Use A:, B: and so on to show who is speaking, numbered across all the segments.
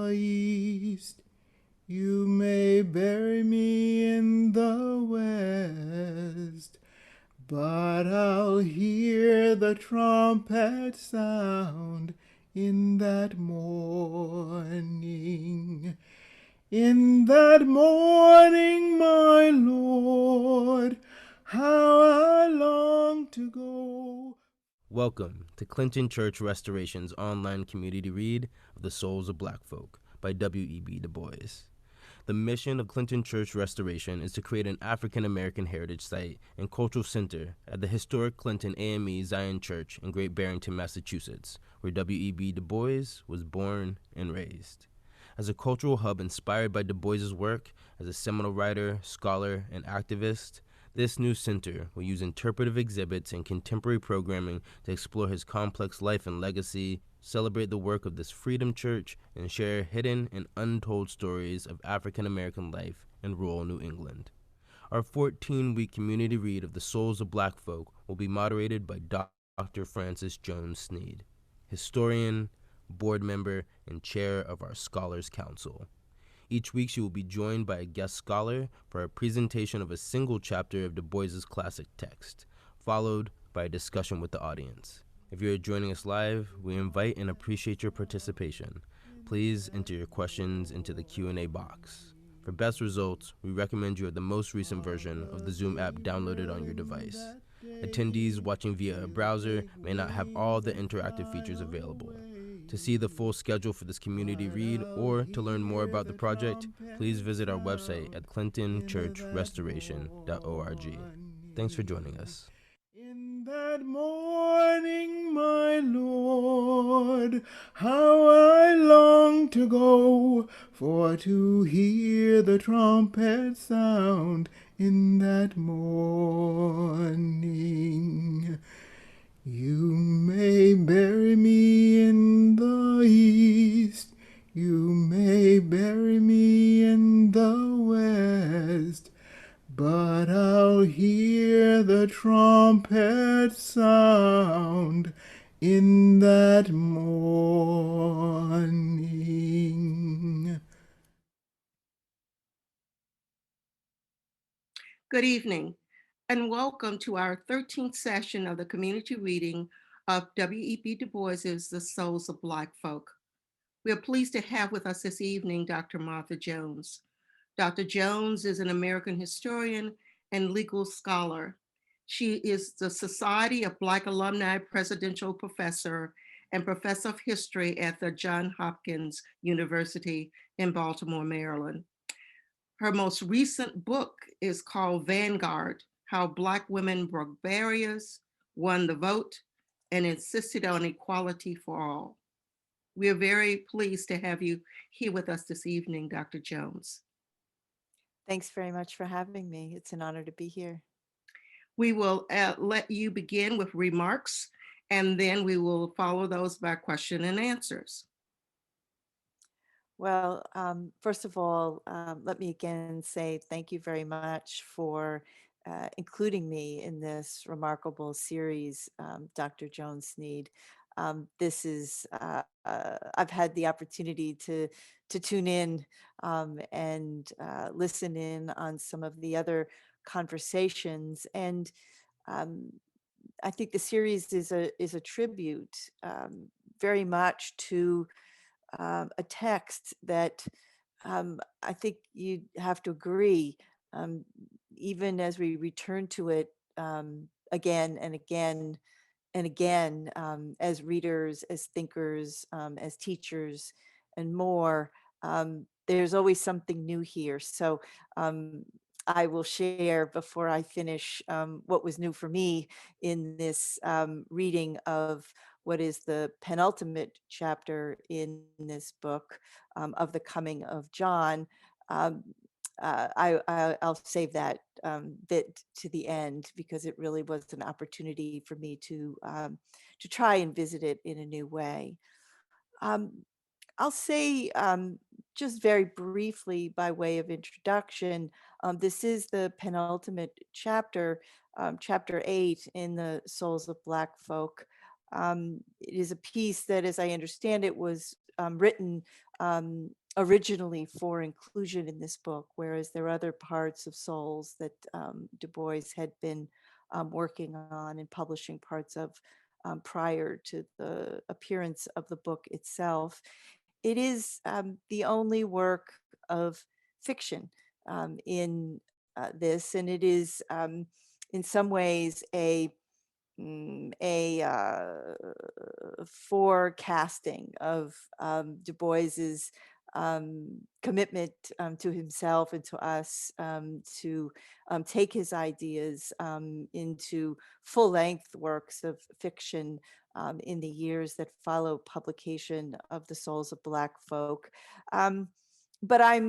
A: the east. You may bury me in the west, but I'll hear the trumpet sound in that morning. In that morning, my Lord, how I long to go.
B: Welcome to Clinton Church Restoration's online community read of The Souls of Black Folk by W.E.B. Du Bois. The mission of Clinton Church Restoration is to create an African American heritage site and cultural center at the historic Clinton AME Zion Church in Great Barrington, Massachusetts, where W.E.B. Du Bois was born and raised. As a cultural hub inspired by Du Bois's work as a seminal writer, scholar, and activist, this new center will use interpretive exhibits and contemporary programming to explore his complex life and legacy, celebrate the work of this Freedom Church, and share hidden and untold stories of African American life in rural New England. Our 14-week community read of The Souls of Black Folk will be moderated by Dr. Francis Jones-Sneed, historian, board member, and chair of our Scholars Council. Each week she will be joined by a guest scholar for a presentation of a single chapter of Du Bois's classic text, followed by a discussion with the audience. If you are joining us live, we invite and appreciate your participation. Please enter your questions into the Q&A box. For best results, we recommend you have the most recent version of the Zoom app downloaded on your device. Attendees watching via a browser may not have all the interactive features available. To see the full schedule for this community read or to learn more about the project, please visit our website at clintonchurchrestoration.org. Thanks for joining us.
A: In that morning, my Lord, how I long to go, for to hear the trumpet sound in that morning. You may bury me in the east, you may bury me in the west, but I'll hear the trumpet sound in that morning.
C: Good evening, and welcome to our 13th session of the community reading of W.E.B. Du Bois's The Souls of Black Folk. We are pleased to have with us this evening Dr. Martha Jones. Dr. Jones is an American historian and legal scholar. She is the Society of Black Alumni Presidential Professor and Professor of History at the Johns Hopkins University in Baltimore, Maryland. Her most recent book is called Vanguard: How Black Women Broke Barriers, Won the Vote, and Insisted on Equality for All. We are very pleased to have you here with us this evening, Dr. Jones.
D: Thanks very much for having me. It's an honor to be here.
C: We will let you begin with remarks, and then we will follow those by question and answers.
D: Well, first of all, let me again say thank you very much for including me in this remarkable series, Dr. Jones-Sneed. This is, I've had the opportunity to tune in and listen in on some of the other conversations. And I think the series is a tribute very much to a text that I think you have to agree, even as we return to it again and again and again, as readers, as thinkers, as teachers, and more, there's always something new here. So I will share before I finish what was new for me in this reading of what is the penultimate chapter in this book of the coming of John. I'll save that bit to the end because it really was an opportunity for me to try and visit it in a new way. I'll say just very briefly by way of introduction, this is the penultimate chapter, chapter 8 in the Souls of Black Folk. It is a piece that, as I understand it, was written originally for inclusion in this book, whereas there are other parts of Souls that Du Bois had been working on and publishing parts of prior to the appearance of the book itself. It is the only work of fiction in this, and it is in some ways a forecasting of Du Bois's commitment to himself and to us to take his ideas into full-length works of fiction in the years that follow publication of The Souls of Black Folk. Um, but I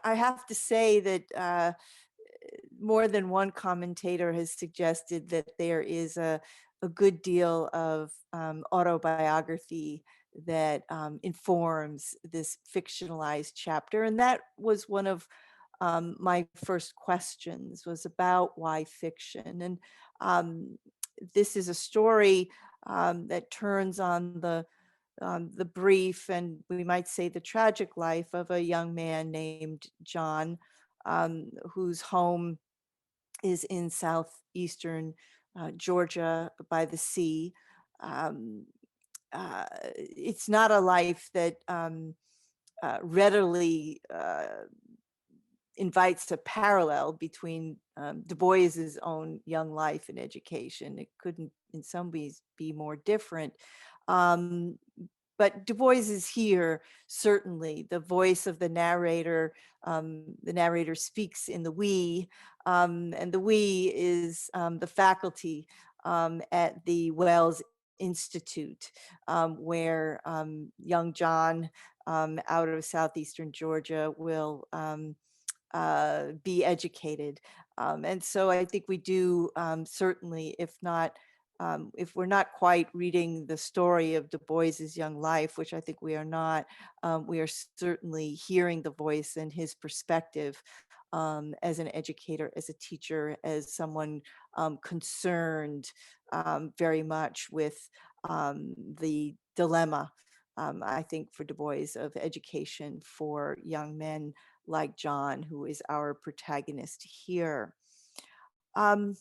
D: have to say that more than one commentator has suggested that there is a good deal of autobiography that informs this fictionalized chapter. And that was one of my first questions, was about why fiction. And this is a story that turns on the brief and we might say the tragic life of a young man named John, whose home is in southeastern Georgia by the sea. Um, it's not a life that readily invites a parallel between Du Bois's own young life and education. It couldn't, in some ways, be more different. Um, but Du Bois is here, certainly. The voice of the narrator speaks in the we, and the we is the faculty at the Wells Institute, where young John out of southeastern Georgia will be educated. And so I think we do certainly, if we're not quite reading the story of Du Bois's young life, which I think we are not, we are certainly hearing the voice and his perspective as an educator, as a teacher, as someone concerned very much with the dilemma, I think, for Du Bois of education for young men like John, who is our protagonist here. Um,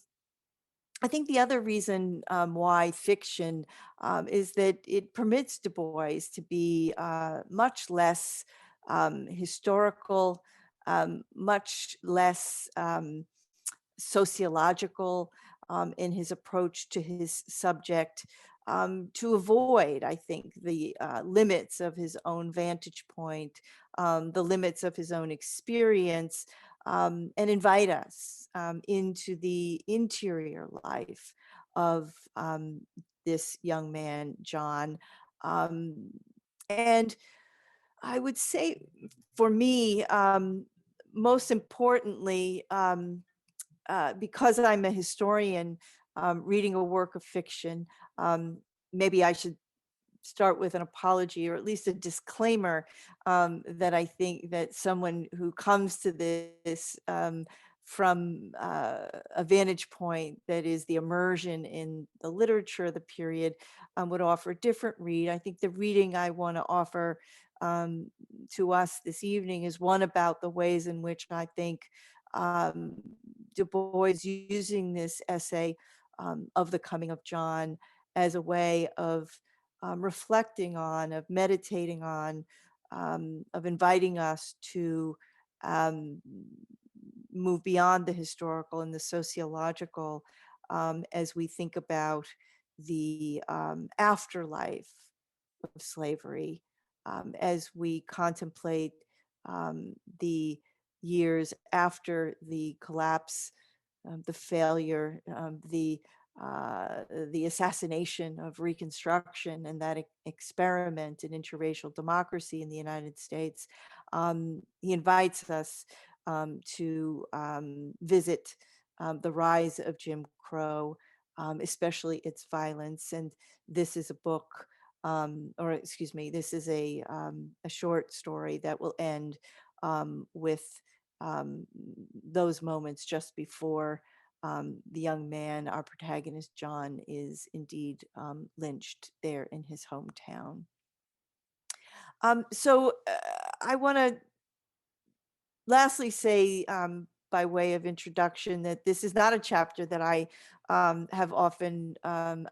D: I think the other reason why fiction is that it permits Du Bois to be much less historical, much less sociological in his approach to his subject, to avoid, I think, the limits of his own vantage point, the limits of his own experience, and invite us into the interior life of this young man, John. Um, and I would say for me, most importantly, because I'm a historian reading a work of fiction, um, maybe I should start with an apology or at least a disclaimer that I think that someone who comes to this from a vantage point that is the immersion in the literature of the period would offer a different read. I think the reading I want to offer um, to us this evening is one about the ways in which I think um, Du Bois using this essay of the coming of John as a way of reflecting on, of meditating on, of inviting us to um, move beyond the historical and the sociological as we think about the afterlife of slavery, as we contemplate the years after the collapse, the failure, the assassination of Reconstruction and that experiment in interracial democracy in the United States. He invites us to visit the rise of Jim Crow, especially its violence. And this is a book, or excuse me, this is a short story that will end with those moments just before the young man, our protagonist, John, is indeed lynched there in his hometown. I want to lastly say, by way of introduction, that this is not a chapter that I have often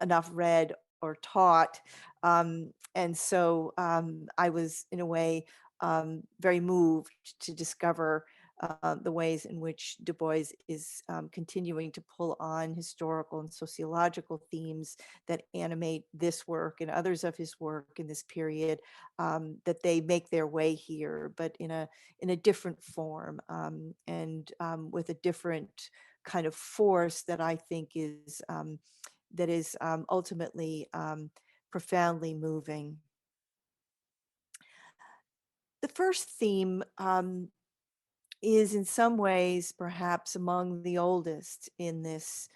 D: enough read or taught. I was, in a way, very moved to discover the ways in which Du Bois is continuing to pull on historical and sociological themes that animate this work and others of his work in this period, that they make their way here, but in a different form, and with a different kind of force that I think is ultimately profoundly moving. The first theme is in some ways perhaps among the oldest in this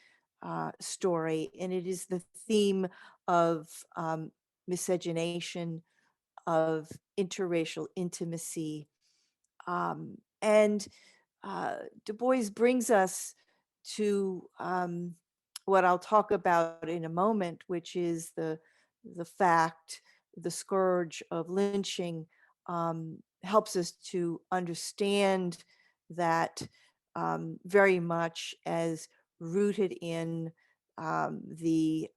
D: story, and it is the theme of miscegenation, of interracial intimacy. And Du Bois brings us to what I'll talk about in a moment, which is the fact, the scourge of lynching, helps us to understand that very much as rooted in the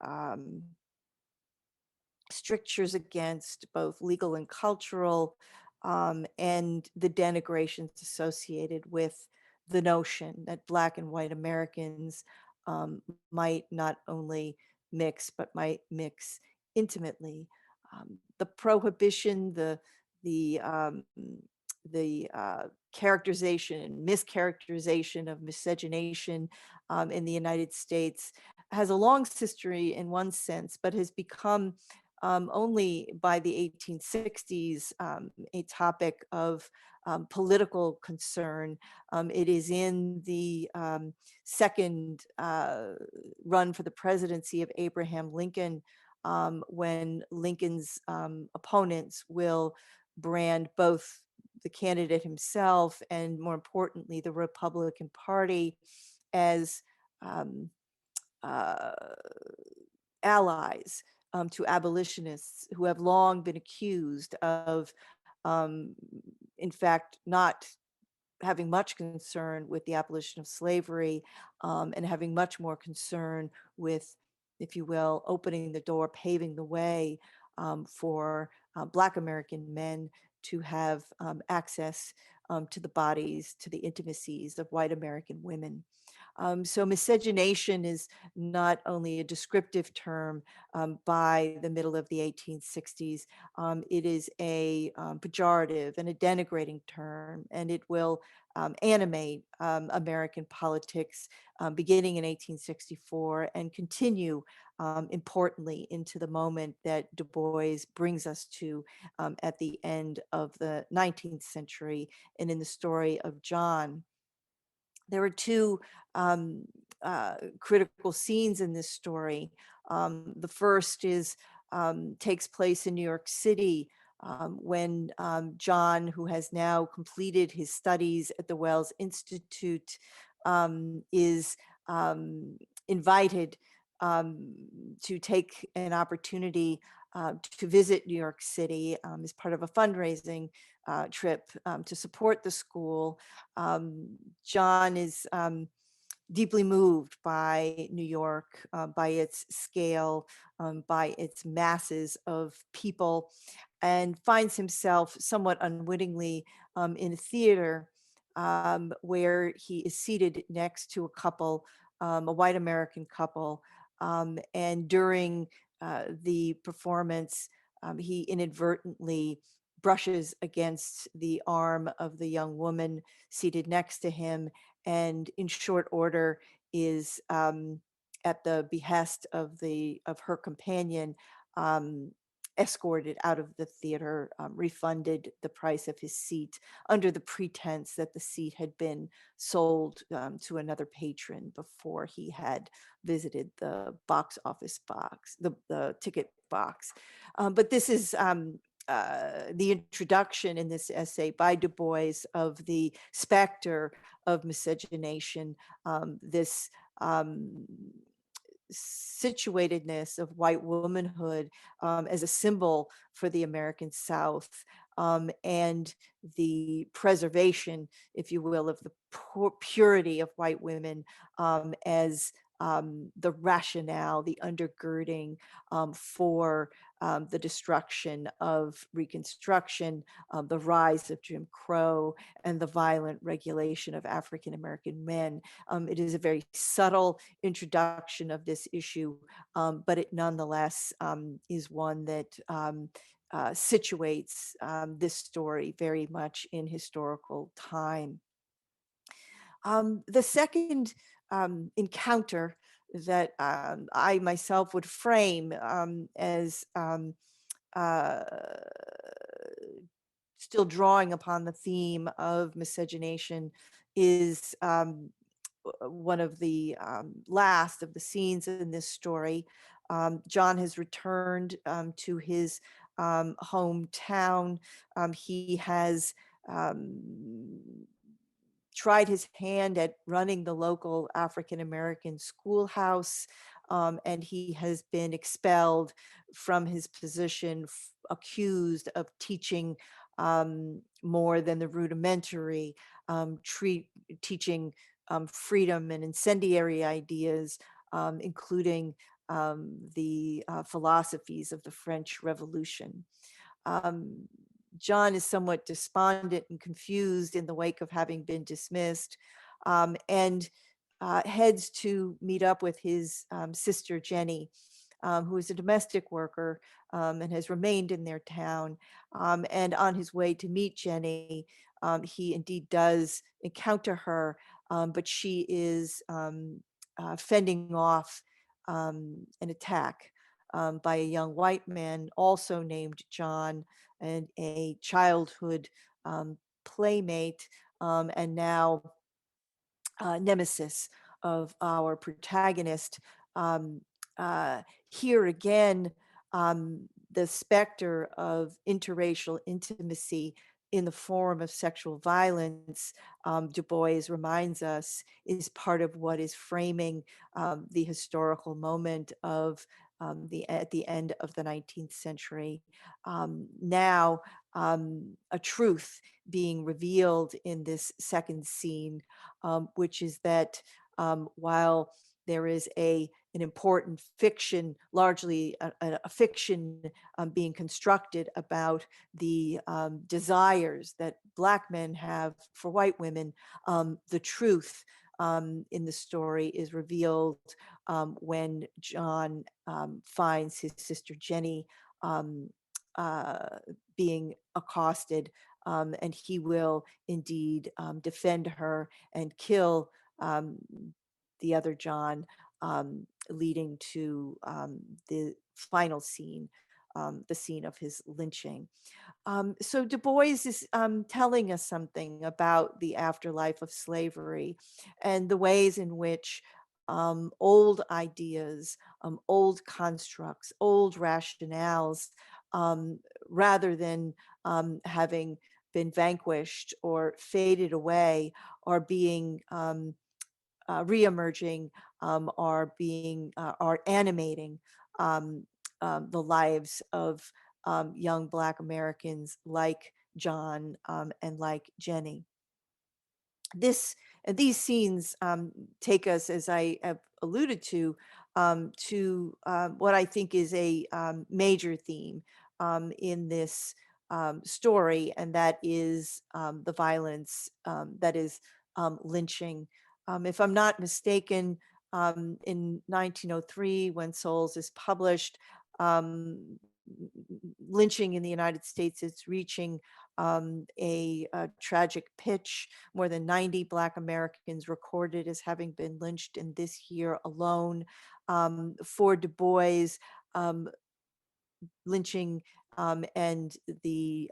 D: strictures against both legal and cultural, and the denigrations associated with the notion that Black and white Americans might not only mix, but might mix intimately. The prohibition, the um, the characterization and mischaracterization of miscegenation in the United States has a long history in one sense, but has become only by the 1860s a topic of political concern. It is in the second run for the presidency of Abraham Lincoln, when Lincoln's opponents will brand both the candidate himself and, more importantly, the Republican Party as um, uh, allies to abolitionists who have long been accused of, um, in fact, not having much concern with the abolition of slavery, and having much more concern with, if you will, opening the door, paving the way for Black American men to have access to the bodies, to the intimacies of white American women. So miscegenation is not only a descriptive term by the middle of the 1860s, it is a pejorative and a denigrating term, and it will animate American politics beginning in 1864 and continue importantly into the moment that Du Bois brings us to at the end of the 19th century and in the story of John. There are two critical scenes in this story. The first is takes place in New York City when John, who has now completed his studies at the Wells Institute, is invited to take an opportunity to visit New York City as part of a fundraising trip to support the school. John is deeply moved by New York, by its scale, by its masses of people, and finds himself somewhat unwittingly in a theater where he is seated next to a couple, a white American couple. And during the performance, he inadvertently brushes against the arm of the young woman seated next to him, and in short order is at the behest of her companion, um, escorted out of the theater, refunded the price of his seat under the pretense that the seat had been sold to another patron before he had visited the box office box, the ticket box. But this is the introduction in this essay by Du Bois of the specter of miscegenation, this um, situatedness of white womanhood as a symbol for the American South, and the preservation, if you will, of the purity of white women as the rationale, the undergirding for the destruction of Reconstruction, the rise of Jim Crow, and the violent regulation of African American men. It is a very subtle introduction of this issue, but it nonetheless is one that situates this story very much in historical time. The second encounter that I myself would frame as uh, still drawing upon the theme of miscegenation is one of the last of the scenes in this story. John has returned to his hometown. He has um, tried his hand at running the local African American schoolhouse, and he has been expelled from his position, accused of teaching more than the rudimentary, teaching freedom and incendiary ideas, including the philosophies of the French Revolution. Um, John is somewhat despondent and confused in the wake of having been dismissed, and heads to meet up with his sister Jenny, who is a domestic worker and has remained in their town. And on his way to meet Jenny, he indeed does encounter her, but she is fending off an attack by a young white man, also named John, and a childhood playmate, and now nemesis of our protagonist. Um, uh, Here again, the specter of interracial intimacy in the form of sexual violence, Du Bois reminds us, is part of what is framing the historical moment of at the end of the 19th century. Now, a truth being revealed in this second scene, which is that while there is an important fiction, largely a fiction being constructed about the desires that Black men have for white women, the truth in the story is revealed when John finds his sister Jenny um, uh, being accosted, and he will indeed defend her and kill um, the other John, leading to the final scene, the scene of his lynching. So Du Bois is telling us something about the afterlife of slavery and the ways in which old ideas, old constructs, old rationales, um, rather than having been vanquished or faded away, are being reemerging, are animating um, the lives of young Black Americans like John and like Jenny. These scenes take us, as I have alluded to what I think is a major theme in this story, and that is the violence that is lynching. If I'm not mistaken, in 1903, when Souls is published, lynching in the United States is reaching a tragic pitch. More than 90 Black Americans recorded as having been lynched in this year alone. For Du Bois, um, lynching and the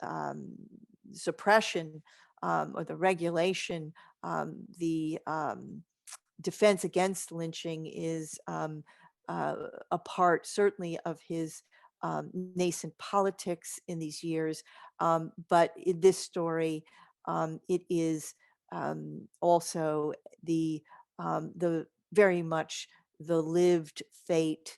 D: suppression or the regulation, the defense against lynching is a part, certainly, of his nascent politics in these years. But in this story, it is also the very much the lived fate,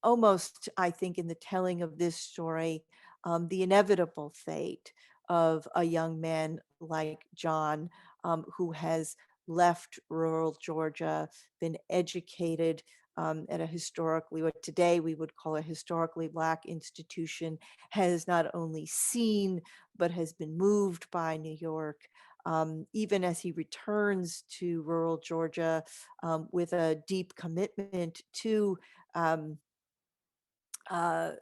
D: almost, I think, in the telling of this story, the inevitable fate of a young man like John, who has left rural Georgia, been educated at a historically, what today we would call a historically Black institution, has not only seen, but has been moved by New York. Even as he returns to rural Georgia with a deep commitment to um, uh,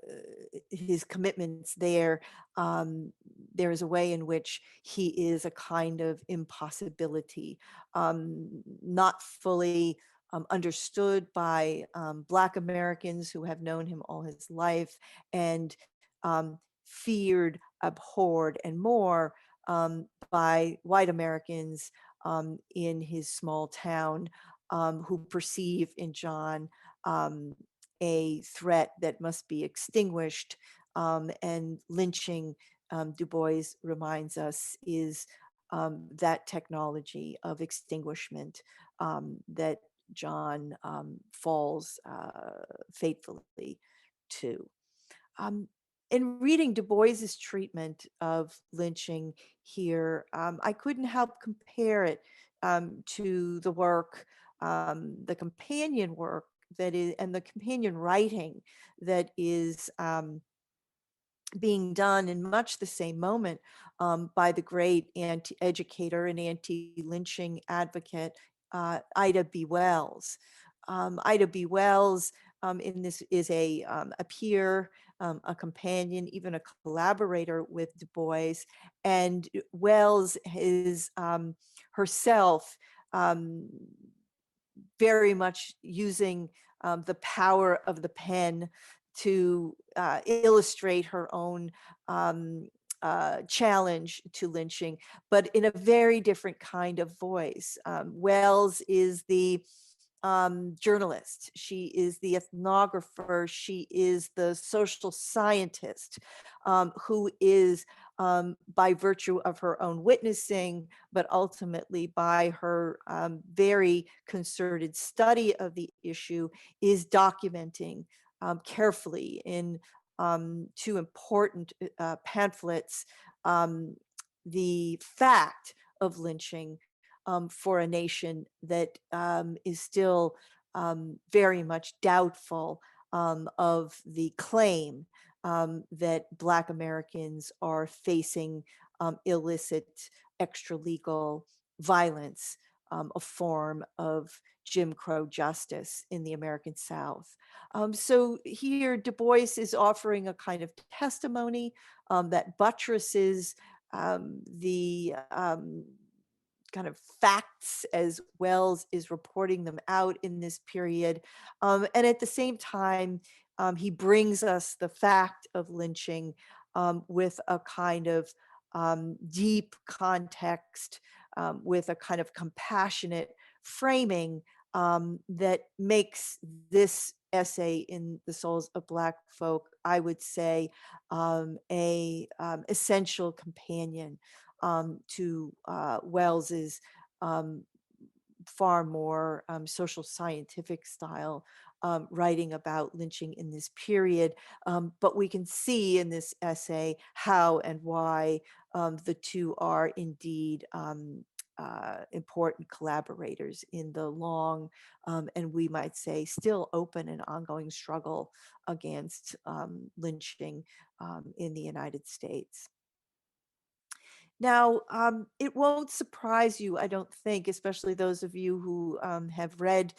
D: his commitments there, there is a way in which he is a kind of impossibility, not fully understood by Black Americans who have known him all his life, and feared, abhorred, and more by white Americans in his small town, who perceive in John um, a threat that must be extinguished. And lynching, Du Bois reminds us, is that technology of extinguishment that John falls fatefully to. Um, in reading Du Bois's treatment of lynching here, I couldn't help compare it to the work, the companion work that is, and the companion writing that is being done in much the same moment by the great educator and anti-lynching advocate Ida B. Wells. Ida B. Wells in this is a peer, a companion, even a collaborator with Du Bois, and Wells is herself um, very much using the power of the pen to illustrate her own challenge to lynching, but in a very different kind of voice. Wells is the journalist, she is the ethnographer, she is the social scientist who is, by virtue of her own witnessing, but ultimately by her very concerted study of the issue, is documenting carefully in two important pamphlets the fact of lynching for a nation that is still very much doubtful of the claim that Black Americans are facing illicit, extra-legal violence, a form of Jim Crow justice in the American South. So here, Du Bois is offering a kind of testimony that buttresses the kind of facts as Wells is reporting them out in this period. And at the same time, he brings us the fact of lynching with a kind of deep context, with a kind of compassionate framing that makes this essay in The Souls of Black Folk, I would say, a essential companion to Wells's um, far more social scientific style writing about lynching in this period. But we can see in this essay how and why the two are indeed important collaborators in the long and we might say still open and ongoing struggle against lynching in the United States. Now, it won't surprise you, I don't think, especially those of you who have read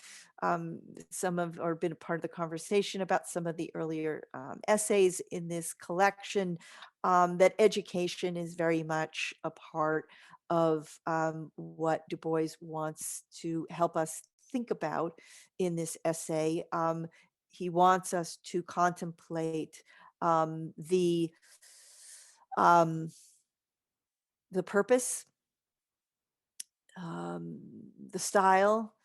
D: some of or been a part of the conversation about some of the earlier essays in this collection, that education is very much a part of what Du Bois wants to help us think about in this essay. He wants us to contemplate um, the purpose, the style,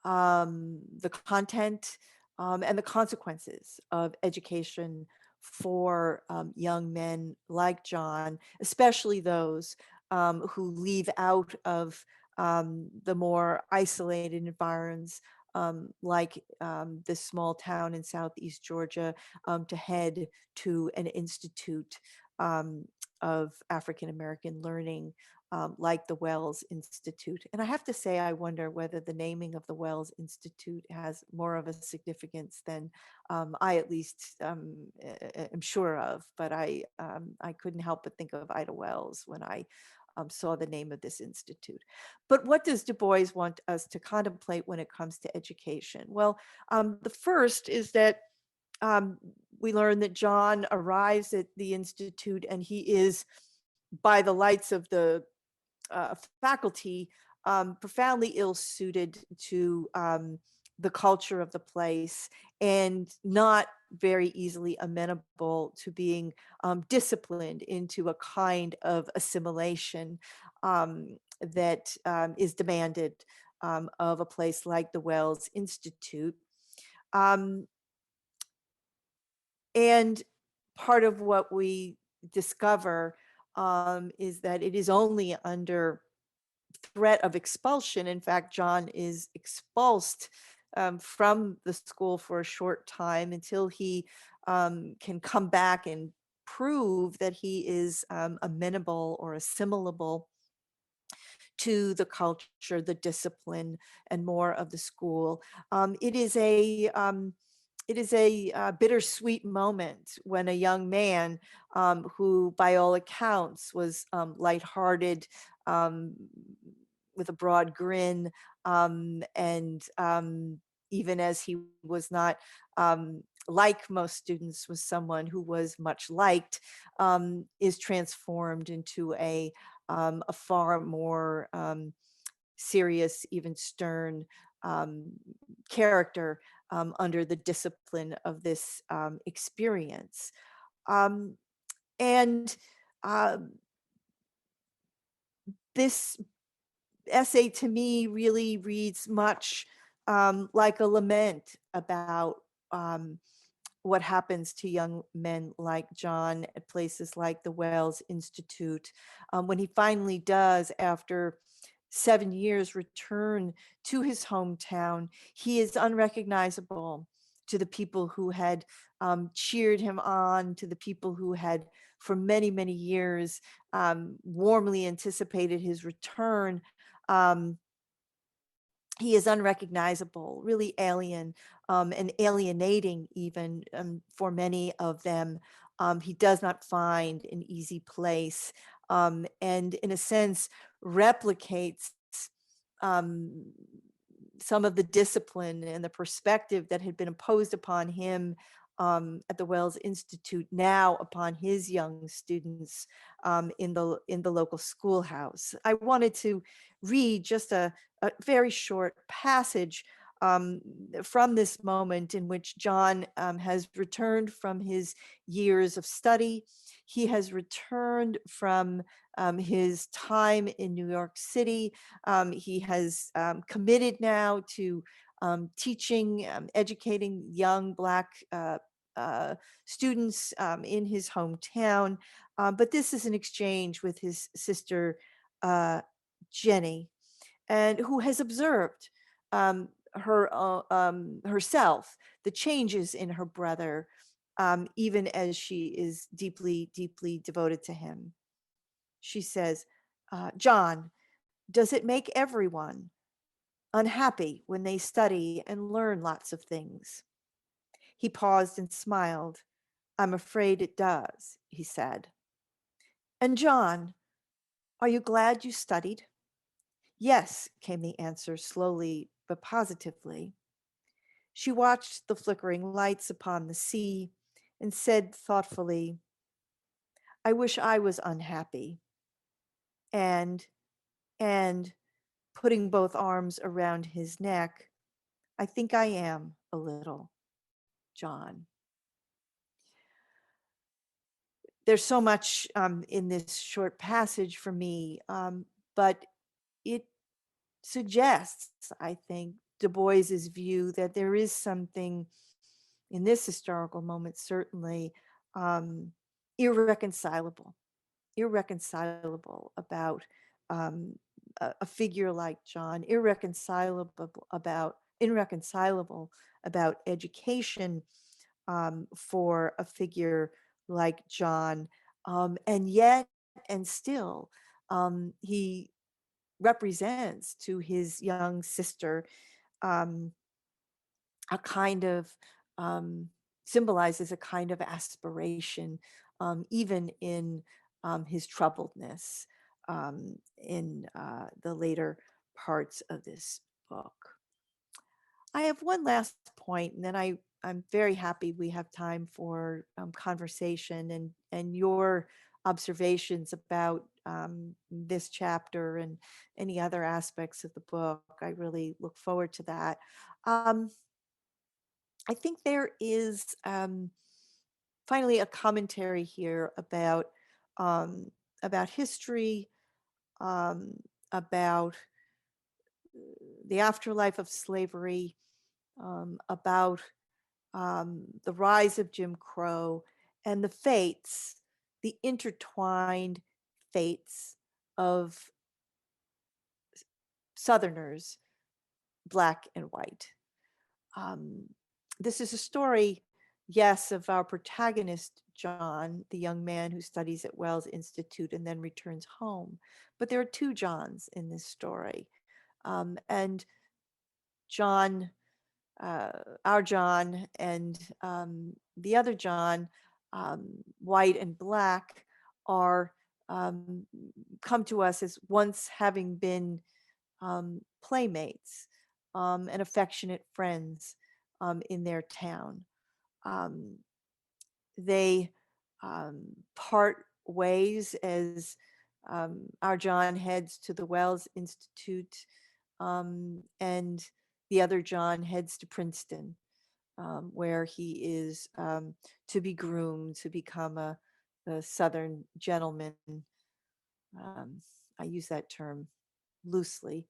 D: the content and the consequences of education for young men like John, especially those who leave out of the more isolated environs like this small town in Southeast Georgia to head to an institute um, of African American learning like the Wells Institute. And I have to say, I wonder whether the naming of the Wells Institute has more of a significance than I at least am sure of. But I couldn't help but think of Ida Wells when I saw the name of this institute. But what does Du Bois want us to contemplate when it comes to education? Well, the first is that um, we learn that John arrives at the institute and he is, by the lights of the faculty, profoundly ill suited to the culture of the place and not very easily amenable to being disciplined into a kind of assimilation that is demanded of a place like the Wells Institute. Um, and part of what we discover is that it is only under threat of expulsion. In fact, John is expulsed from the school for a short time until he can come back and prove that he is amenable or assimilable to the culture, the discipline, and more of the school. It is a bittersweet moment when a young man who, by all accounts, was lighthearted, um, with a broad grin, and even as he was not like most students, was someone who was much liked, is transformed into a far more serious, even stern um, character under the discipline of this experience. Um, and um, this essay to me really reads much like a lament about what happens to young men like John at places like the Wells Institute when he finally does, after 7 years, return to his hometown. He is unrecognizable to the people who had cheered him on, to the people who had for many, many years warmly anticipated his return. Um, he is unrecognizable, really alien and alienating even for many of them. He does not find an easy place and in a sense replicates um, some of the discipline and the perspective that had been imposed upon him at the Wells Institute, now upon his young students in the local schoolhouse. I wanted to read just a very short passage um, from this moment in which John has returned from his years of study. He has returned from his time in New York City. He has committed now to teaching, educating young Black uh, students in his hometown. But this is an exchange with his sister, Jenny, and who has observed herself, the changes in her brother, even as she is deeply, deeply devoted to him. She says, John, does it make everyone unhappy when they study and learn lots of things? He paused and smiled. I'm afraid it does, he said. And John, are you glad you studied? Yes, came the answer slowly but positively. She watched the flickering lights upon the sea and said thoughtfully, I wish I was unhappy. And, and, putting both arms around his neck, I think I am a little, John. There's so much in this short passage for me, but it suggests, I think, Du Bois's view that there is something in this historical moment, certainly um, irreconcilable, irreconcilable about um, a figure like John, irreconcilable about education for a figure like John, and yet and still he represents to his young sister um, a kind of um, symbolizes a kind of aspiration, even in his troubledness in the later parts of this book. I have one last point, and then I'm very happy we have time for conversation and your observations about this chapter and any other aspects of the book. I really look forward to that. Um, I think there is finally a commentary here um, about history, um, about the afterlife of slavery, about the rise of Jim Crow, and the fates, the intertwined fates of Southerners, Black and white. Um, this is a story, yes, of our protagonist, John, the young man who studies at Wells Institute and then returns home. But there are two Johns in this story. And John, uh, our John, and the other John, white and black, are come to us as once having been playmates and affectionate friends in their town. Um, they part ways as our John heads to the Wells Institute, and the other John heads to Princeton, where he is to be groomed to become a Southern gentleman. Um, I use that term loosely,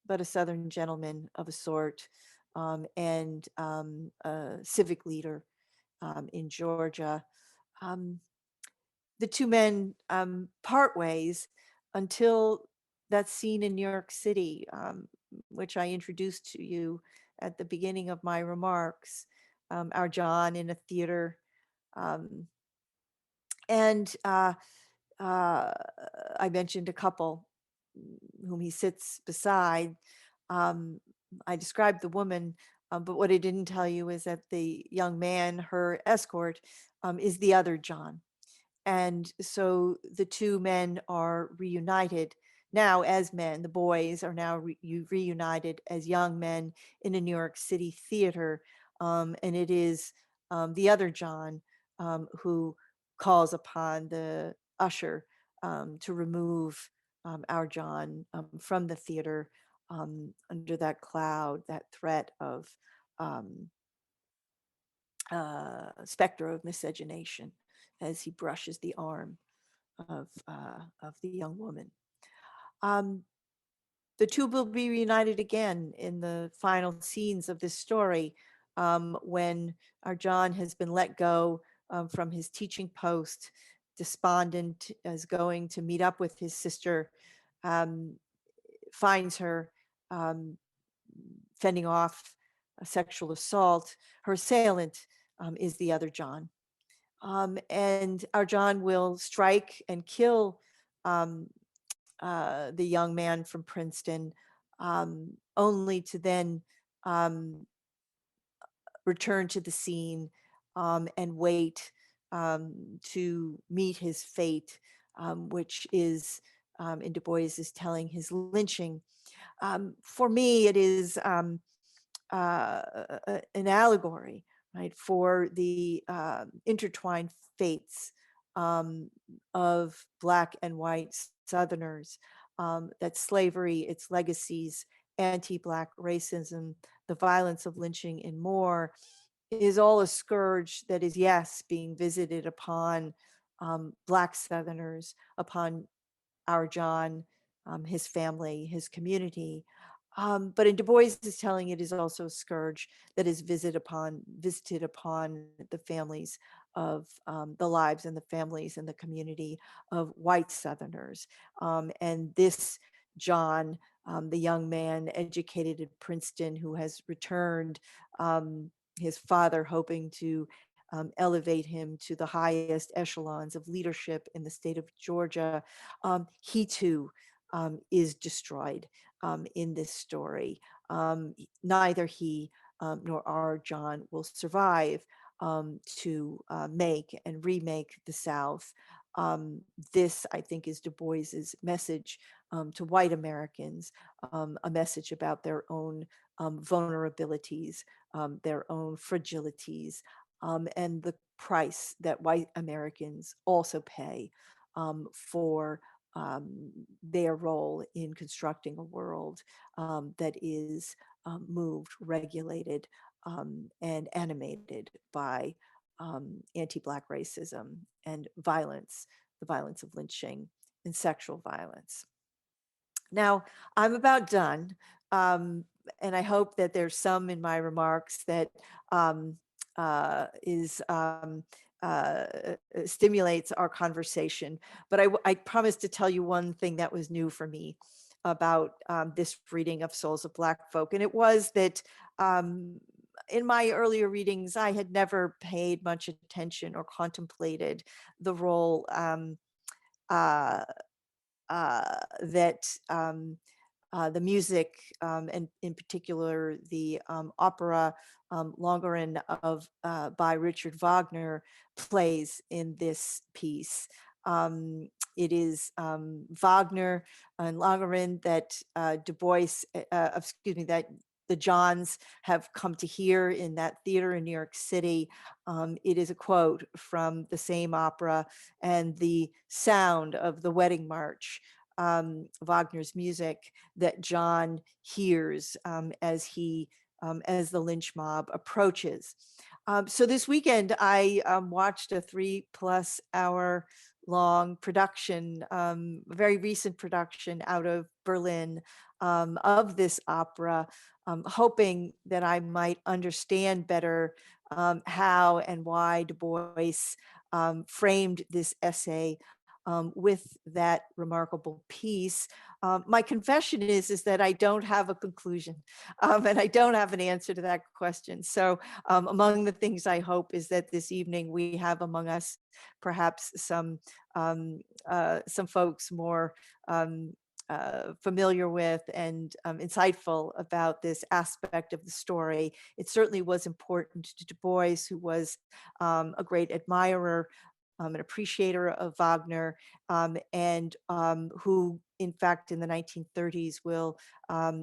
D: but a Southern gentleman of a sort, and a civic leader in Georgia. Um, the two men part ways until that scene in New York City, which I introduced to you at the beginning of my remarks. Our John in a theater. Um, and I mentioned a couple whom he sits beside. Um, I described the woman, but what I didn't tell you is that the young man, her escort, is the other John. And so the two men are reunited now as men. The boys are now reunited as young men in a New York City theater. And it is the other John who calls upon the usher to remove our John from the theater under that cloud, that threat of um, specter of miscegenation as he brushes the arm of the young woman. Um, the two will be reunited again in the final scenes of this story when our John has been let go from his teaching post, despondent, as going to meet up with his sister, um, finds her um, fending off a sexual assault. Her assailant is the other John. And our John will strike and kill um, the young man from Princeton, only to then um, return to the scene and wait to meet his fate, which is, in Du Bois is telling, his lynching. For me, it is an allegory, right, for the intertwined fates um, of Black and white Southerners, that slavery, its legacies, anti Black racism, the violence of lynching, and more is all a scourge that is, yes, being visited upon Black Southerners, upon our John, his family, his community. But in Du Bois's telling, it is also a scourge that is visited upon the families of the lives and the families and the community of white Southerners. And this John, the young man educated at Princeton who has returned, his father hoping to elevate him to the highest echelons of leadership in the state of Georgia, he too is destroyed in this story. Neither he nor our John will survive to make and remake the South. This, I think, is Du Bois's message to white Americans, a message about their own vulnerabilities, their own fragilities, and the price that white Americans also pay for their role in constructing a world that is moved, regulated, and animated by anti-Black racism and violence, the violence of lynching and sexual violence. Now, I'm about done. And I hope that there's some in my remarks that um, is stimulates our conversation. But I promised to tell you one thing that was new for me about this reading of Souls of Black Folk. And it was that in my earlier readings, I had never paid much attention or contemplated the role uh, that the music, and in particular the opera Lohengrin by Richard Wagner plays in this piece. It is Wagner and Lohengrin that Du Bois, excuse me, that the Johns have come to hear in that theater in New York City. It is a quote from the same opera, and the sound of the wedding march, Wagner's music, that John hears as the lynch mob approaches. So this weekend, I watched a 3+ hour long production, very recent production out of Berlin of this opera, hoping that I might understand better how and why Du Bois framed this essay with that remarkable piece. My confession is that I don't have a conclusion, and I don't have an answer to that question. So among the things I hope is that this evening we have among us perhaps some folks more familiar with and insightful about this aspect of the story. It certainly was important to Du Bois, who was a great admirer, an appreciator of Wagner, and who, in fact, in the 1930s will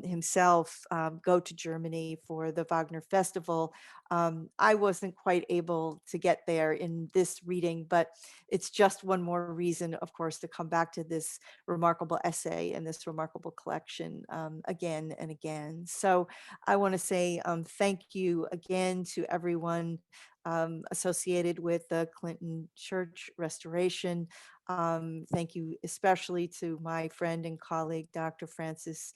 D: himself go to Germany for the Wagner Festival. I wasn't quite able to get there in this reading, but it's just one more reason, of course, to come back to this remarkable essay and this remarkable collection again and again. So I want to say thank you again to everyone associated with the Clinton Church restoration. Thank you especially to my friend and colleague, Dr. Francis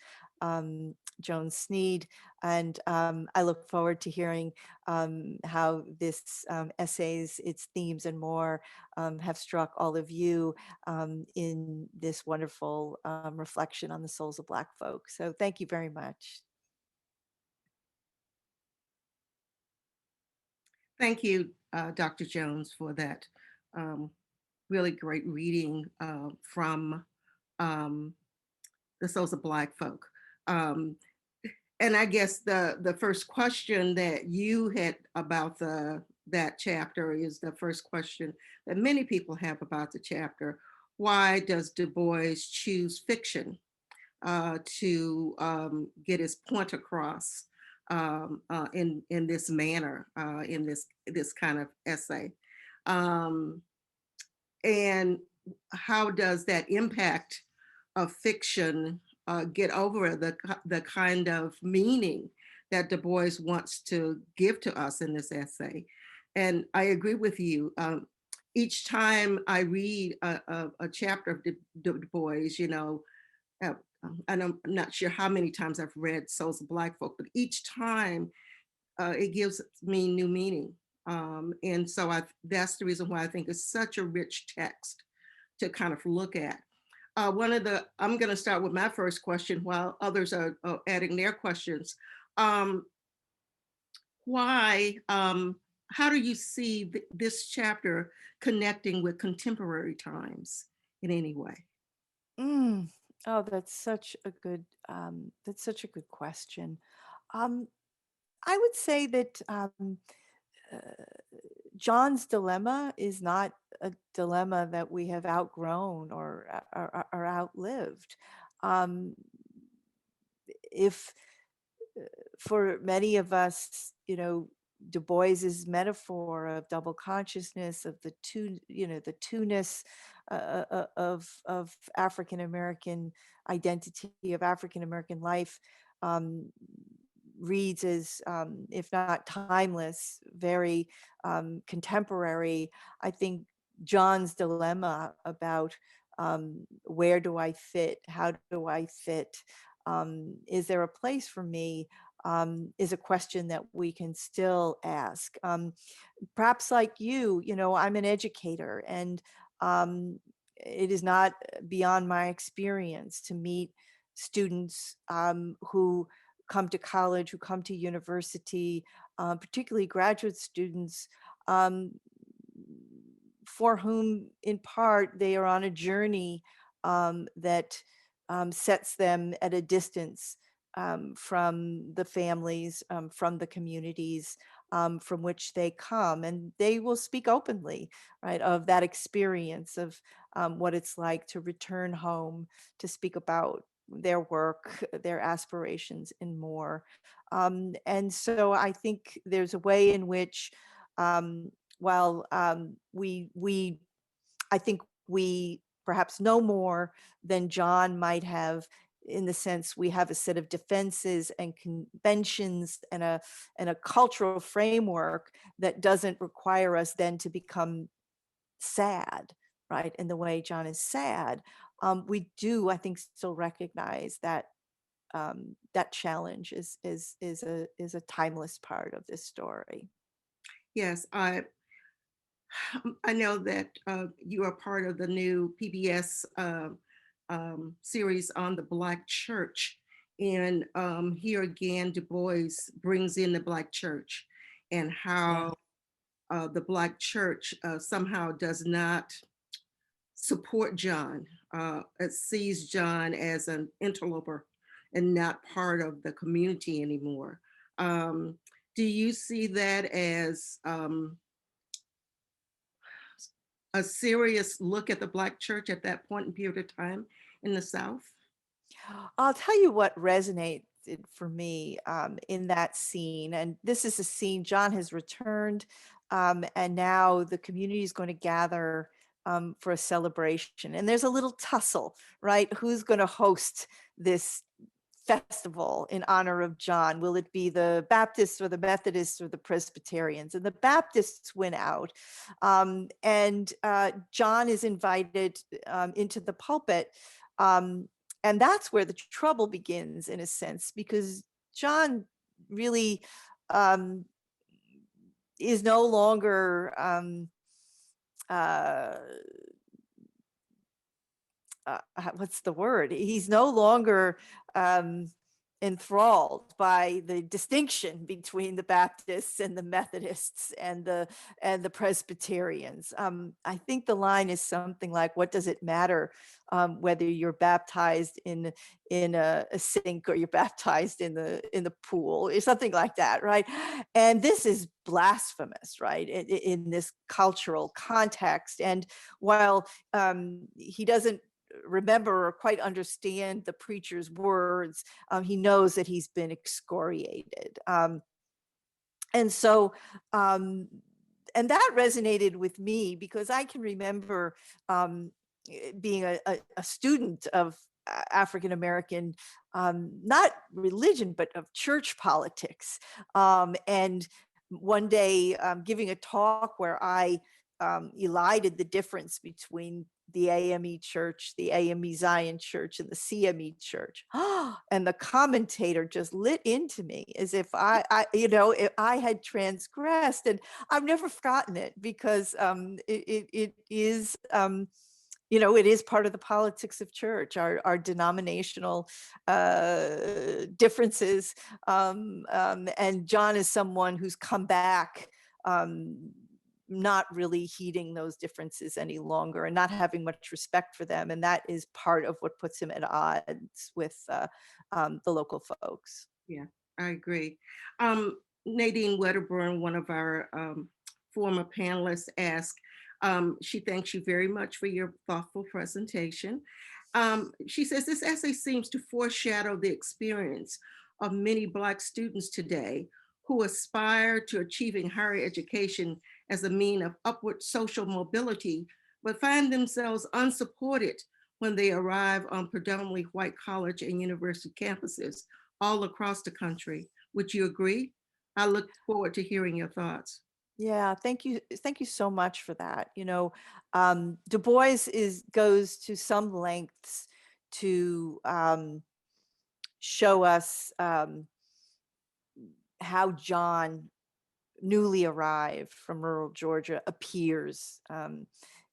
D: Jones-Sneed. And I look forward to hearing how this essays, its themes and more have struck all of you in this wonderful reflection on the souls of Black folk. So thank you very much.
C: Thank you, Dr. Jones, for that really great reading from um, the Souls of Black Folk. And I guess the first question that you had about that chapter is the first question that many people have about the chapter. Why does Du Bois choose fiction to get his point across in this manner, in this kind of essay? And how does that impact of fiction get over the kind of meaning that Du Bois wants to give to us in this essay? And I agree with you. Each time I read a chapter of Du Bois, and I'm not sure how many times I've read Souls of Black Folk, but each time it gives me new meaning. And so that's the reason why I think it's such a rich text to kind of look at. I'm going to start with my first question while others are adding their questions. Um, how do you see this chapter connecting with contemporary times in any way?
D: Mm. Oh, that's such a good question. Um, I would say that uh, John's dilemma is not a dilemma that we have outgrown or outlived. Um, if For many of us, Du Bois's metaphor of double consciousness, of the two-ness of African American identity, of African American life, um, reads as, if not timeless, very contemporary. I think John's dilemma about where do I fit? How do I fit? Is there a place for me? Is a question that we can still ask. Perhaps like I'm an educator, and it is not beyond my experience to meet students who come to college, who come to university, particularly graduate students, um, for whom, in part, they are on a journey that sets them at a distance from the families, from the communities from which they come. And they will speak openly, right, of that experience of what it's like to return home, to speak about their work, their aspirations, and more. And so I think there's a way in which, while I think we perhaps know more than John might have, in the sense we have a set of defenses and conventions and a cultural framework that doesn't require us then to become sad, right? In the way John is sad. We do, I think, still recognize that that challenge is a timeless part of this story.
C: Yes, I know that you are part of the new PBS series on the Black church. And here again, Du Bois brings in the Black church and
D: Yeah.
C: how the Black church somehow does not support John. It sees John as an interloper and not part of the community anymore. Um, do you see that as a serious look at the Black church at that point in period of time in the South?
D: I'll tell you what resonated for me in that scene. And this is a scene, John has returned, and now the community is going to gather for a celebration. And there's a little tussle, right? Who's going to host this festival in honor of John? Will it be the Baptists or the Methodists or the Presbyterians? And the Baptists win out. And John is invited into the pulpit. Um, and that's where the trouble begins, in a sense, because John really um, is no longer uh, what's the word? He's no longer enthralled by the distinction between the Baptists and the Methodists and the Presbyterians. I think the line is something like, "What does it matter whether you're baptized in a sink or you're baptized in the pool?" or something like that, right? And this is blasphemous, right? In this cultural context. And while he doesn't remember or quite understand the preacher's words, he knows that he's been excoriated. And so, and that resonated with me because I can remember being a student of African American, not religion, but of church politics. And one day giving a talk where I elided the difference between the AME church, the AME Zion church, and the CME church. And the commentator just lit into me as if if I had transgressed. And I've never forgotten it, because it is, it is part of the politics of church, our denominational differences. And John is someone who's come back, not really heeding those differences any longer and not having much respect for them. And that is part of what puts him at odds with the local folks.
C: Yeah, I agree. Um, Nadine Wedderburn, one of our former panelists, asked, she thanks you very much for your thoughtful presentation. She says, this essay seems to foreshadow the experience of many Black students today who aspire to achieving higher education as a mean of upward social mobility, but find themselves unsupported when they arrive on predominantly white college and university campuses all across the country. Would you agree? I look forward to hearing your thoughts.
D: Yeah, thank you. Thank you so much for that. Du Bois goes to some lengths to show us how John, newly arrived from rural Georgia, appears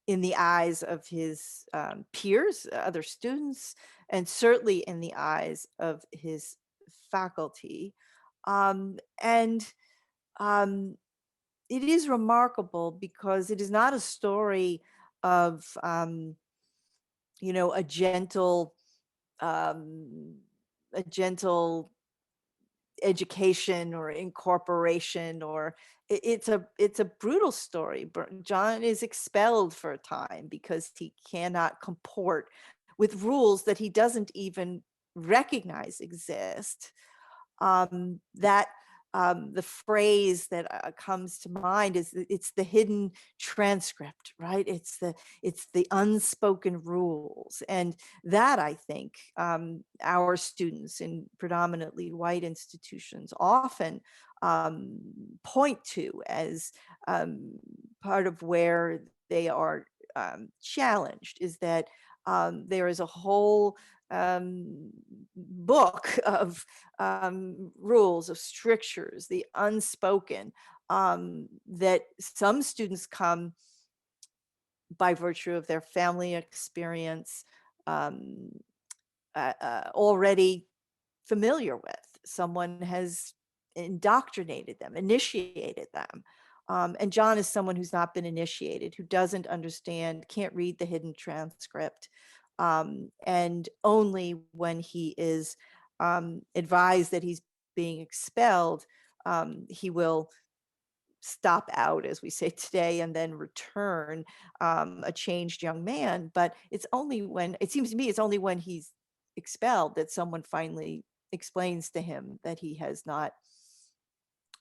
D: in the eyes of his peers, other students, and certainly in the eyes of his faculty. And it is remarkable because it is not a story of, a gentle, um, a gentle education or incorporation, or it's a brutal story. John is expelled for a time because he cannot comport with rules that he doesn't even recognize exist. That the phrase that comes to mind is it's the hidden transcript, right? It's the unspoken rules. And that, I think, our students in predominantly white institutions often point to as part of where they are challenged, is that there is a whole book of rules, of strictures, the unspoken, that some students come by virtue of their family experience, um, already familiar with. Someone has indoctrinated them, initiated them. And John is someone who's not been initiated, who doesn't understand, can't read the hidden transcript. And only when he is advised that he's being expelled, he will stop out, as we say today, and then return a changed young man. But it's only when, it seems to me, it's only when he's expelled that someone finally explains to him that he has not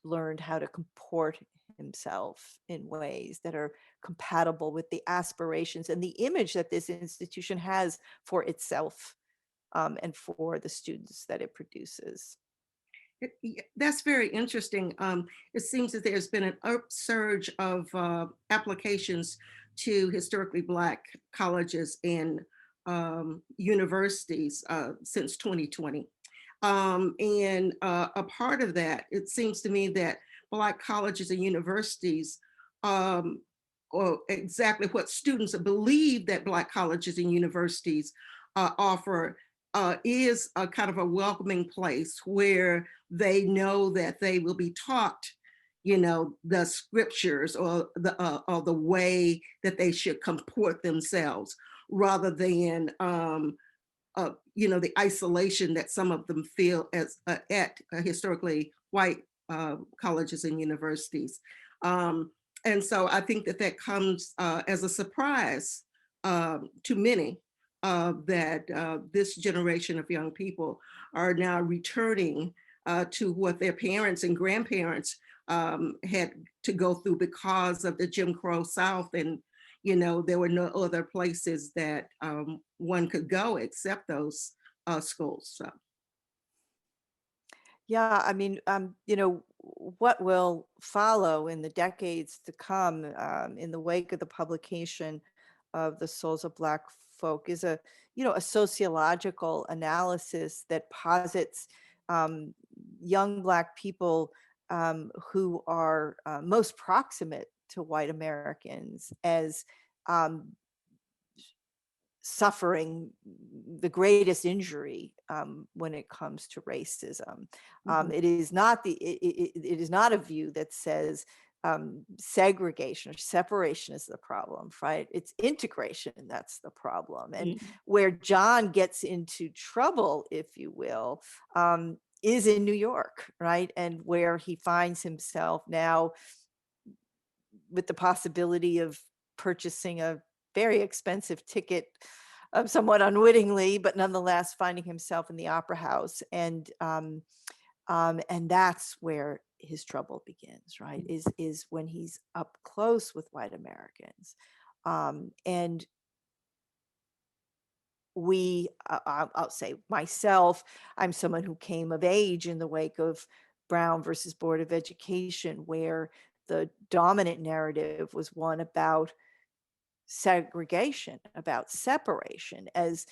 D: learned how to comport himself in ways that are compatible with the aspirations and the image that this institution has for itself, and for the students that it produces.
C: That's very interesting. It seems that there's been an upsurge of applications to historically Black colleges and universities since 2020. And a part of that, it seems to me that Black colleges and universities, or exactly what students believe that Black colleges and universities offer, is a kind of a welcoming place where they know that they will be taught, the scriptures or the way that they should comport themselves, rather than the isolation that some of them feel as at historically white colleges and universities. And so I think that that comes as a surprise to many, that this generation of young people are now returning to what their parents and grandparents had to go through because of the Jim Crow South. And there were no other places that one could go except those schools. So.
D: Yeah, I mean, what will follow in the decades to come in the wake of the publication of The Souls of Black Folk is a sociological analysis that posits um, young Black people who are most proximate to white Americans as um, suffering the greatest injury when it comes to racism.
C: Mhm.
D: It is not it is not a view that says segregation or separation is the problem, right? It's integration that's the problem. And
C: Mhm.
D: where John gets into trouble, if you will, is in New York, right? And where he finds himself now with the possibility of purchasing a very expensive ticket, somewhat unwittingly, but nonetheless finding himself in the opera house. And that's where his trouble begins, right? Is when he's up close with white Americans. And I'll say myself, I'm someone who came of age in the wake of Brown versus Board of Education, where the dominant narrative was one about segregation, about separation as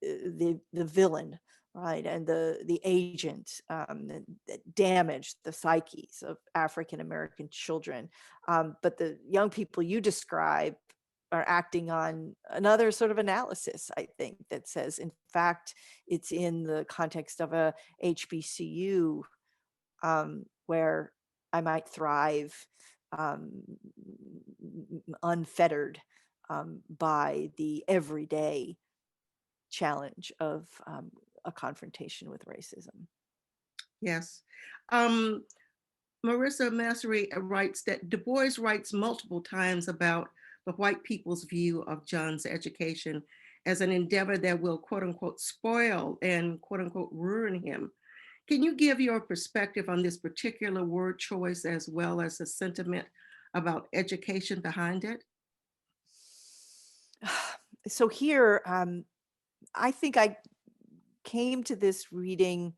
D: the villain, right, and the agent that damaged the psyches of African American children. But the young people you describe are acting on another sort of analysis, I think, that says, in fact, it's in the context of a HBCU where I might thrive um, unfettered by the everyday challenge of a confrontation with racism.
C: Yes. Um, Marissa Massery writes that Du Bois writes multiple times about the white people's view of John's education as an endeavor that will, quote unquote, spoil and, quote unquote, ruin him. Can you give your perspective on this particular word choice as well as the sentiment about education behind it?
D: So here, I think I came to this reading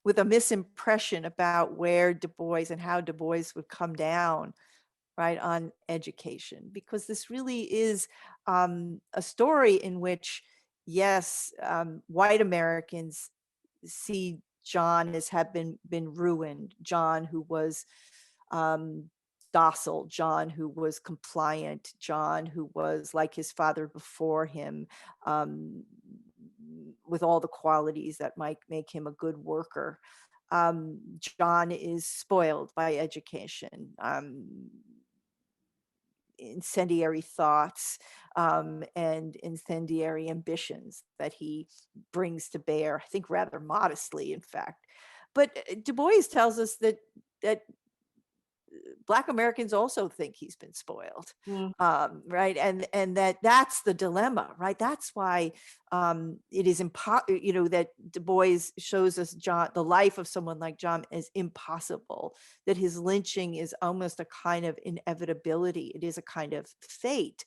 D: with a misimpression about where Du Bois and how Du Bois would come down, right, on education, because this really is a story in which, yes, white Americans see John as have been ruined. John who was um, docile, John who was compliant, John who was like his father before him, um, with all the qualities that might make him a good worker. John is spoiled by education. Incendiary thoughts and incendiary ambitions that he brings to bear, I think rather modestly, in fact. But Du Bois tells us that Black Americans also think he's been spoiled,
C: Mm.
D: right? And that's the dilemma, right? That's why it is that Du Bois shows us John, the life of someone like John, is impossible. That his lynching is almost a kind of inevitability. It is a kind of fate,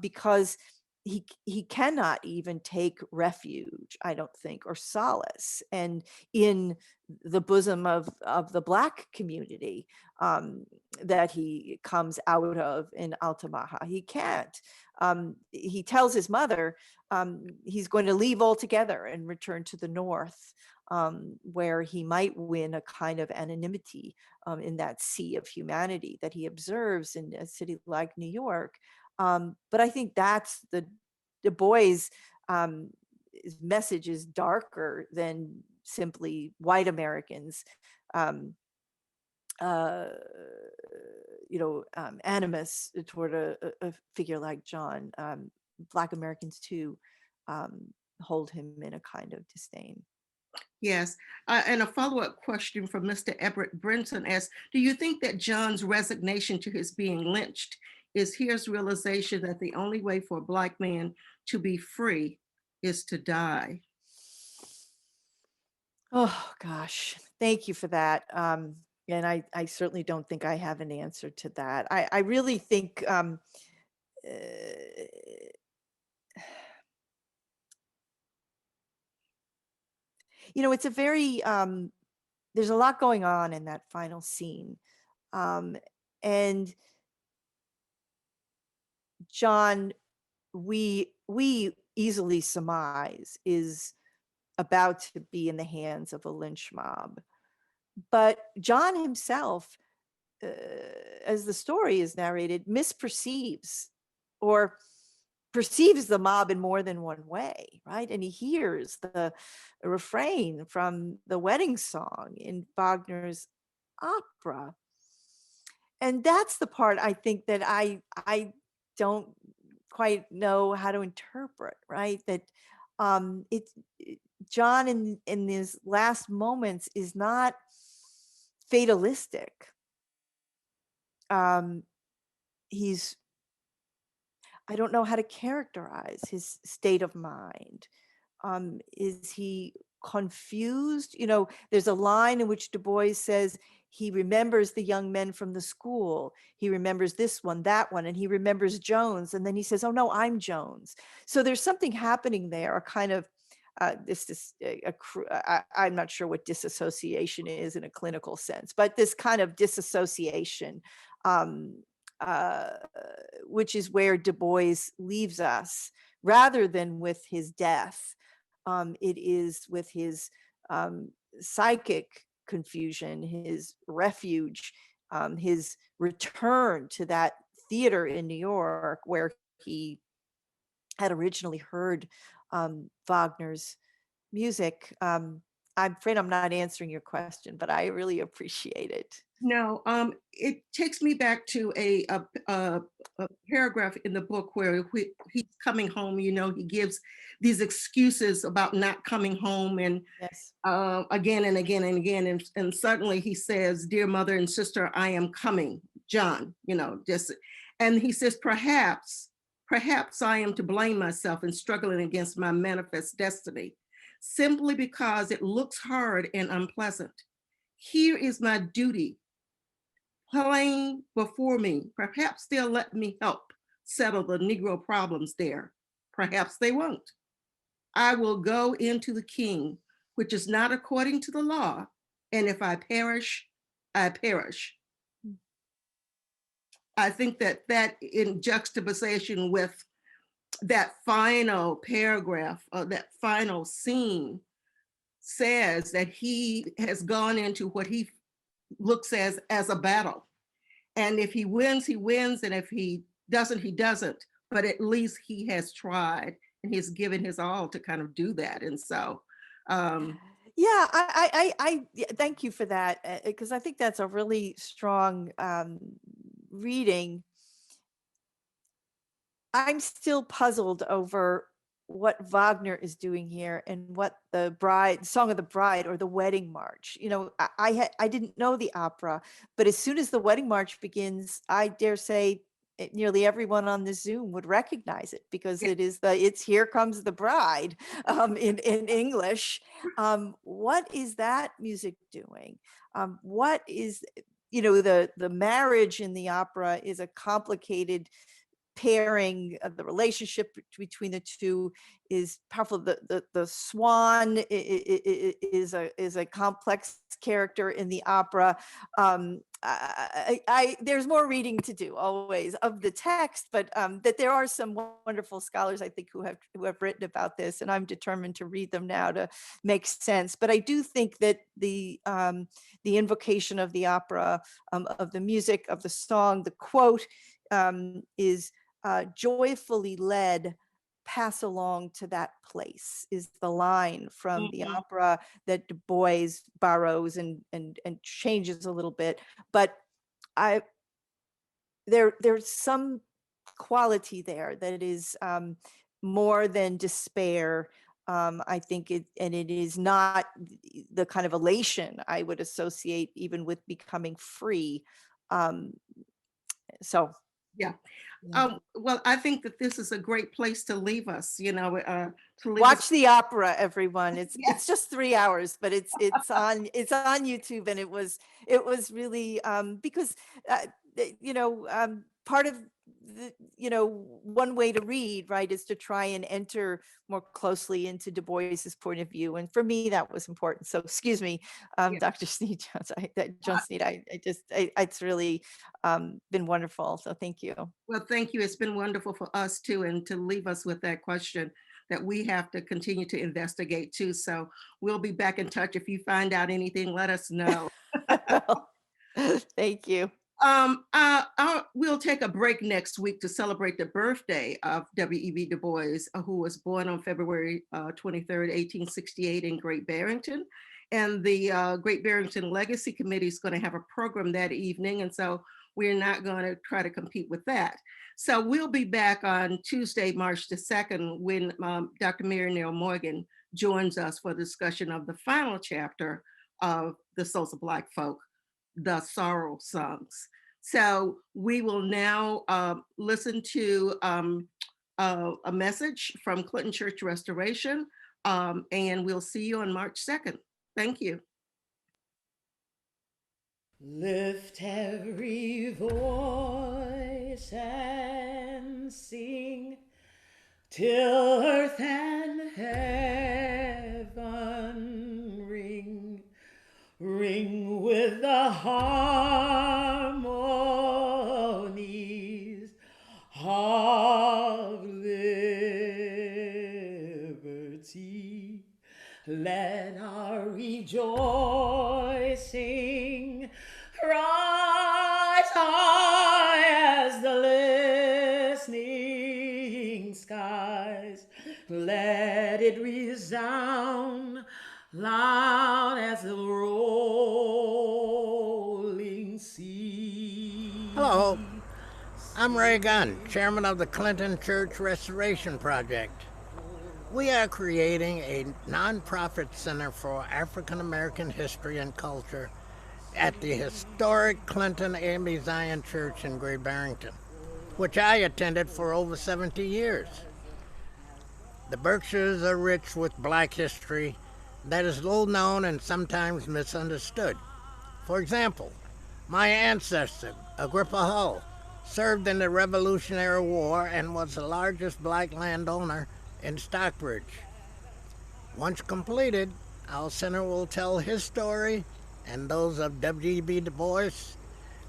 D: because he cannot even take refuge, I don't think, or solace, and in the bosom of the Black community um, that he comes out of in Altamaha. He can't. He tells his mother he's going to leave altogether and return to the North, where he might win a kind of anonymity in that sea of humanity that he observes in a city like New York. But I think that's the Du Bois' um, message is darker than simply white Americans um, uh, animus toward a figure like John. Black Americans too um, hold him in a kind of disdain.
C: Yes. And a follow-up question from Mr. Everett Brenton asks, do you think that John's resignation to his being lynched is his realization that the only way for a Black man to be free is to die?
D: Oh gosh, thank you for that. And I certainly don't think I have an answer to that. I really think uh, it's a very there's a lot going on in that final scene. And John, we easily surmise, is about to be in the hands of a lynch mob. But John himself, as the story is narrated, misperceives or perceives the mob in more than one way, right? And he hears the refrain from the wedding song in Wagner's opera. And that's the part I think that I don't quite know how to interpret, right? That John in his last moments is not fatalistic. He's, I don't know how to characterize his state of mind. Is he confused? You know, there's a line in which Du Bois says he remembers the young men from the school. He remembers this one, that one, and he remembers Jones. And then he says, oh no, I'm Jones. So there's something happening there, a kind of, I'm not sure what disassociation is in a clinical sense, but this kind of disassociation, which is where Du Bois leaves us, rather than with his death. It is with his psychic confusion, his refuge, his return to that theater in New York where he had originally heard Wagner's music. I'm afraid I'm not answering your question, but I really appreciate it.
C: No, it takes me back to a paragraph in the book where he's coming home. You know, he gives these excuses about not coming home, and
D: Yes.
C: again and again and again, and suddenly he says, "Dear mother and sister, I am coming, John." You know, just, and he says, perhaps I am to blame myself in struggling against my manifest destiny, simply because it looks hard and unpleasant. Here is my duty plain before me. Perhaps they'll let me help settle the Negro problems there. Perhaps they won't. I will go into the king, which is not according to the law. And if I perish, I perish. I think that in juxtaposition with that final paragraph, that final scene, says that he has gone into what he looks as a battle. And if he wins, he wins. And if he doesn't, he doesn't. But at least he has tried and he's given his all to kind of do that. And so,
D: yeah, I thank you for that, because I think that's a really strong reading. I'm still puzzled over what Wagner is doing here and what the Song of the Bride or the Wedding March. You know, I didn't know the opera, but as soon as the Wedding March begins, I dare say nearly everyone on the Zoom would recognize it, because it's Here Comes the Bride in English. What is that music doing? What is, you know, the marriage in the opera is a complicated pairing. Of the relationship between the two is powerful. The swan is a complex character in the opera. There's more reading to do always of the text, but that there are some wonderful scholars, I think, who have written about this, and I'm determined to read them now to make sense. But I do think that the invocation of the opera, of the music, of the song, the quote, is joyfully led, pass along to that place, is the line from the opera that Du Bois borrows and changes a little bit. But there's some quality there that is more than despair. I think it is not the kind of elation I would associate even with becoming free. So
C: yeah. Well, I think that this is a great place to leave us, you know, to leave
D: watch
C: us.
D: the opera, everyone. It's
C: Yes.
D: it's just 3 hours, but it's on YouTube, and it was really because you know, part of the, one way to read, right, is to try and enter more closely into Du Bois's point of view. And for me, that was important. So excuse me,
C: Yeah.
D: Dr. Sneed, Jones-Sneed, it's really been wonderful. So thank you.
C: Well, thank you. It's been wonderful for us too, and to leave us with that question that we have to continue to investigate too. So we'll be back in touch. If you find out anything, let us know.
D: Thank you.
C: We'll take a break next week to celebrate the birthday of W.E.B. Du Bois, who was born on February 23rd, 1868 in Great Barrington. And the Great Barrington Legacy Committee is going to have a program that evening. And so we're not going to try to compete with that. So we'll be back on Tuesday, March the 2nd, when Dr. Mary Neal Morgan joins us for a discussion of the final chapter of The Souls of Black Folk, The Sorrow Songs. So we will now listen to a message from Clinton Church Restoration, and we'll see you on March 2nd. Thank you.
A: Lift every voice and sing till earth and heaven ring. Ring with the harmonies of liberty. Let our rejoicing rise high as the listening skies. Let it resound loud as the rolling sea.
E: Hello, I'm Ray Gunn, chairman of the Clinton Church Restoration Project. We are creating a nonprofit center for African American history and culture at the historic Clinton A.M.E. Zion Church in Great Barrington, which I attended for over 70 years. The Berkshires are rich with black history that is little known and sometimes misunderstood. For example, my ancestor, Agrippa Hull, served in the Revolutionary War and was the largest black landowner in Stockbridge. Once completed, our center will tell his story and those of W.E.B. Du Bois,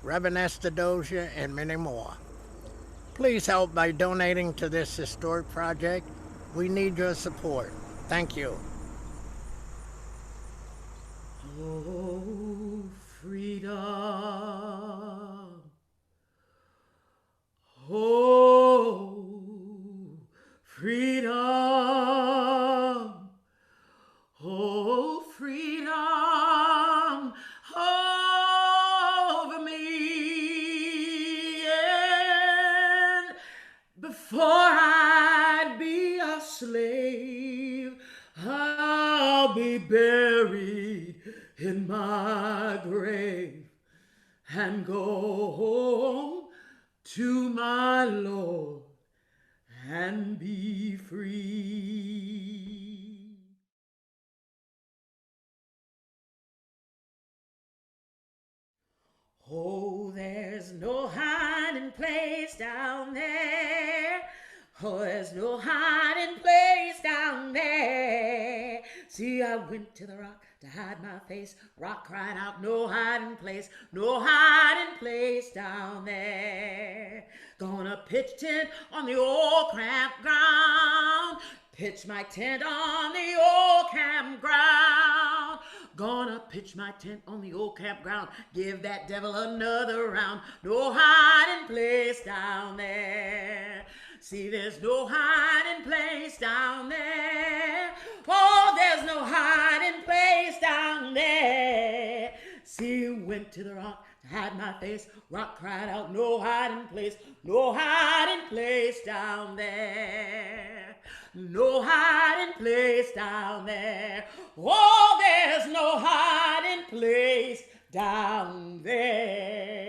E: Reverend Esther Dozier, and many more. Please help by donating to this historic project. We need your support. Thank you.
A: Oh, freedom. Oh, freedom. Oh, freedom over me. And before I'd be a slave, I'll be buried in my grave and go home to my Lord and be free. Oh, there's no hiding place down there. Oh, there's no hiding place down there. See, I went to the rock to hide my face. Rock cried out, no hiding place, no hiding place down there. Gonna pitch tent on the old campground. Pitch my tent on the old campground. Gonna pitch my tent on the old campground. Give that devil another round. No hiding place down there. See, there's no hiding place down there. Oh, there's no hiding place down there. See, went to the rock to hide my face. Rock cried out, no hiding place, no hiding place down there. No hiding place down there. Oh, there's no hiding place down there.